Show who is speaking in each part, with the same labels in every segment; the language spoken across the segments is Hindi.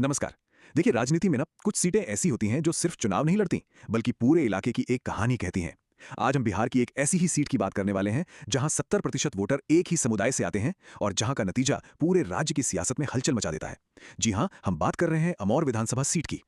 Speaker 1: नमस्कार। देखिए, राजनीति में ना कुछ सीटें ऐसी होती हैं जो सिर्फ चुनाव नहीं लड़ती, बल्कि पूरे इलाके की एक कहानी कहती हैं। आज हम बिहार की एक ऐसी ही सीट की बात करने वाले हैं जहां 70% वोटर एक ही समुदाय से आते हैं और जहां का नतीजा पूरे राज्य की सियासत में हलचल मचा देता है। जी हां, हम बात कर रहे हैं अमौर विधानसभा सीट की।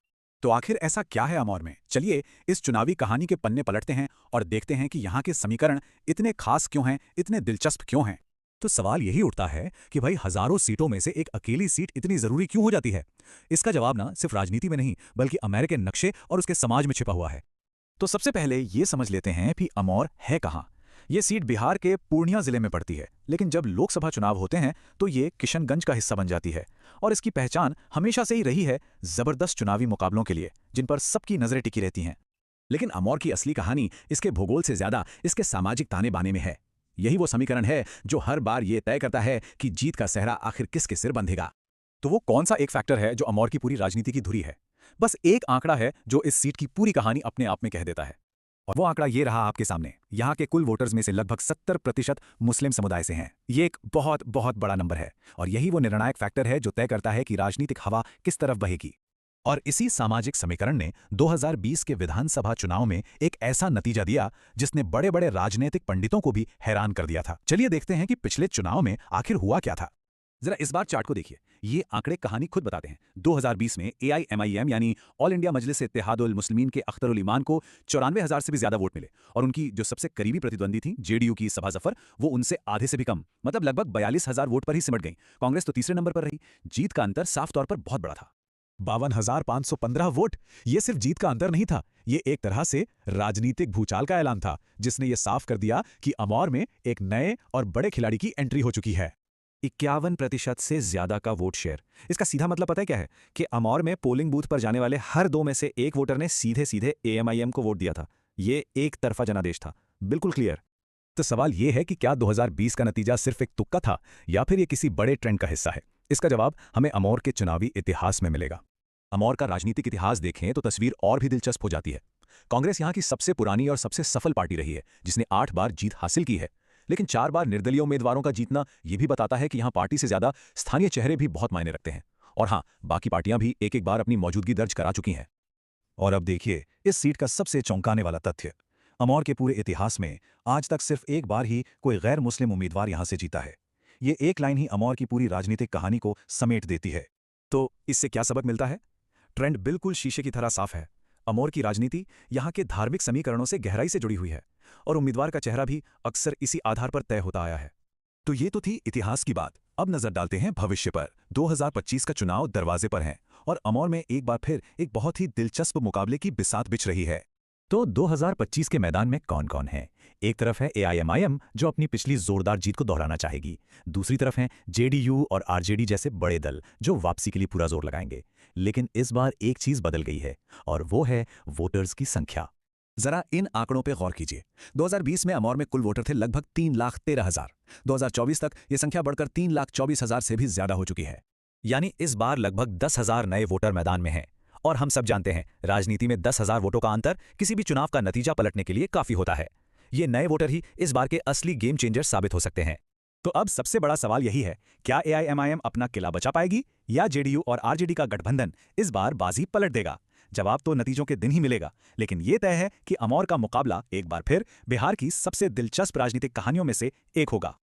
Speaker 2: तो आखिर ऐसा क्या है अमौर में? चलिए इस चुनावी कहानी के पन्ने पलटते हैं और देखते हैं कि यहाँ के समीकरण इतने खास क्यों हैं, इतने दिलचस्प क्यों हैं। तो सवाल यही उठता है कि भाई हजारों सीटों में से एक अकेली सीट इतनी जरूरी क्यों हो जाती है? इसका जवाब ना सिर्फ राजनीति में नहीं बल्कि अमेरिकन नक्शे और उसके समाज में छिपा हुआ है। तो सबसे पहले ये समझ लेते हैं कि अमौर है कहाँ। ये सीट बिहार के पूर्णिया जिले में पड़ती है, लेकिन जब लोकसभा चुनाव होते हैं तो ये किशनगंज का हिस्सा बन जाती है। और इसकी पहचान हमेशा से ही रही है जबरदस्त चुनावी मुकाबलों के लिए, जिन पर सबकी नजरें टिकी रहती हैं। लेकिन अमौर की असली कहानी इसके भूगोल से ज्यादा इसके सामाजिक ताने बाने में है। यही वो समीकरण है जो हर बार ये तय करता है कि जीत का सेहरा आखिर किसके सिर बंधेगा। तो वो कौन सा एक फैक्टर है जो अमौर की पूरी राजनीति की धुरी है? बस एक आंकड़ा है जो इस सीट की पूरी कहानी अपने आप में कह देता है। और वो आंकड़ा ये रहा आपके सामने। यहाँ के कुल वोटर्स में से लगभग 70% मुस्लिम समुदाय से हैं। ये एक बहुत बहुत बड़ा नंबर है और यही वो निर्णायक फैक्टर है जो तय करता है कि राजनीतिक हवा किस तरफ बहेगी। और इसी सामाजिक समीकरण ने 2020 के विधानसभा चुनाव में एक ऐसा नतीजा दिया जिसने बड़े बड़े राजनीतिक पंडितों को भी हैरान कर दिया था। चलिए देखते हैं कि पिछले चुनाव में आखिर हुआ क्या था। जरा इस बार चार्ट को देखिए। ये आंकड़े कहानी खुद बताते हैं। 2020 में AIMIM यानी ऑल इंडिया मजलिस इत्तेहादुल मुस्लिमीन के अख्तरुल ईमान को 94,000 से भी ज्यादा वोट मिले और उनकी जो सबसे करीबी प्रतिद्वंदी थी JDU की सभा जफर, वो उनसे आधे से भी कम, मतलब लगभग 42,000 वोट पर ही सिमट गई। कांग्रेस तो तीसरे नंबर पर रही। जीत का अंतर साफ तौर पर बहुत बड़ा था, 52,515 वोट। ये सिर्फ जीत का अंतर नहीं था, ये एक तरह से राजनीतिक भूचाल का ऐलान था जिसने ये साफ कर दिया कि अमौर में एक नए और बड़े खिलाड़ी की एंट्री हो चुकी है। 51% से ज्यादा का वोट शेयर। इसका सीधा मतलब पता है क्या है? कि अमौर में पोलिंग बूथ पर जाने वाले हर दो में से एक वोटर ने सीधे सीधे AMIM को वोट दिया था। ये एक तरफा जनादेश था, बिल्कुल क्लियर। तो सवाल ये है कि क्या 2020 का नतीजा सिर्फ एक तुक्का था या फिर ये किसी बड़े ट्रेंड का हिस्सा है? इसका जवाब हमें अमौर के चुनावी इतिहास में मिलेगा। अमौर का राजनीतिक इतिहास देखें तो तस्वीर और भी दिलचस्प हो जाती है। कांग्रेस यहाँ की सबसे पुरानी और सबसे सफल पार्टी रही है, जिसने 8 बार जीत हासिल की है। लेकिन 4 बार निर्दलीय उम्मीदवारों का जीतना यह भी बताता है कि यहाँ पार्टी से ज्यादा स्थानीय चेहरे भी बहुत मायने रखते हैं। और हाँ, बाकी पार्टियां भी एक एक बार अपनी मौजूदगी दर्ज करा चुकी हैं। और अब देखिए इस सीट का सबसे चौंकाने वाला तथ्य। अमौर के पूरे इतिहास में आज तक सिर्फ एक बार ही कोई गैर मुस्लिम उम्मीदवार यहां से जीता है। ये एक लाइन ही अमौर की पूरी राजनीतिक कहानी को समेट देती है। तो इससे क्या सबक मिलता है? ट्रेंड बिल्कुल शीशे की तरह साफ है। अमौर की राजनीति यहाँ के धार्मिक समीकरणों से गहराई से जुड़ी हुई है और उम्मीदवार का चेहरा भी अक्सर इसी आधार पर तय होता आया है। तो ये तो थी इतिहास की बात। अब नजर डालते हैं भविष्य पर। 2025 का चुनाव दरवाजे पर है और अमौर में एक बार फिर एक बहुत ही दिलचस्प मुकाबले की बिसात बिछ रही है। तो 2025 के मैदान में कौन कौन है? एक तरफ है AIMIM जो अपनी पिछली जोरदार जीत को दोहराना चाहेगी। दूसरी तरफ है JDU और RJD जैसे बड़े दल जो वापसी के लिए पूरा जोर लगाएंगे। लेकिन इस बार एक चीज बदल गई है और वो है वोटर्स की संख्या। जरा इन आंकड़ों पे गौर कीजिए। 2020 में अमौर में कुल वोटर थे लगभग 3,13,000। 2024 तक ये संख्या बढ़कर 3,24,000 से भी ज्यादा हो चुकी है। यानी इस बार लगभग 10,000 नए वोटर मैदान में हैं। और हम सब जानते हैं राजनीति में 10,000 वोटों का अंतर किसी भी चुनाव का नतीजा पलटने के लिए काफी होता है। ये नए वोटर ही इस बार के असली गेम चेंजर साबित हो सकते हैं। तो अब सबसे बड़ा सवाल यही है, क्या AIMIM अपना किला बचा पाएगी या JDU और RJD का गठबंधन इस बार बाजी पलट देगा? जवाब तो नतीजों के दिन ही मिलेगा, लेकिन यह तय है कि अमौर का मुकाबला एक बार फिर बिहार की सबसे दिलचस्प राजनीतिक कहानियों में से एक होगा।